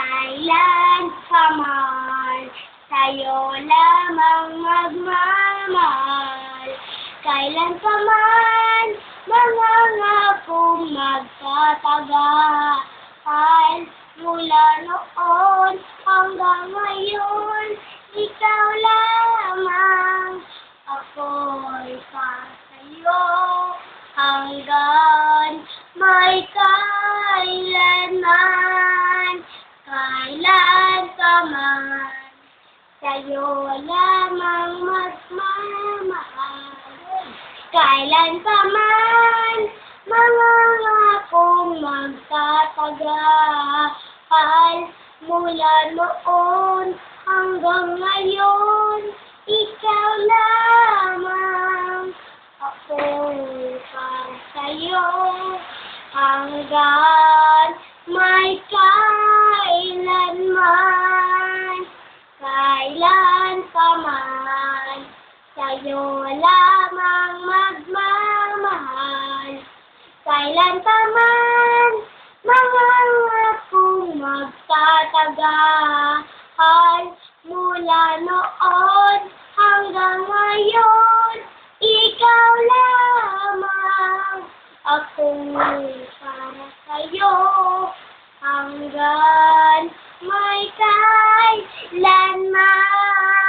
Kailan pa man sa'yo lamang magmamahal. Kailan pa man mangangakong magtatagal. Mula noon hanggang ngayon, ikaw lamang. Ako'y para sa'yo hanggang may kailanman. Kailan pa man sa'yo lamang magmamahal. Kailan pa man mangangakong magtatagal. Mula noon hanggang ngayon, ikaw lamang. Ako'y para sa'yo hanggang may kailanman. Kailan pa man sa'yo lamang magmamahal. Kailan pa man mangangakong magtatagal. Mula noon hanggang ngayon, ikaw lamang. Ako'y para sa'yo hanggang may kailanman.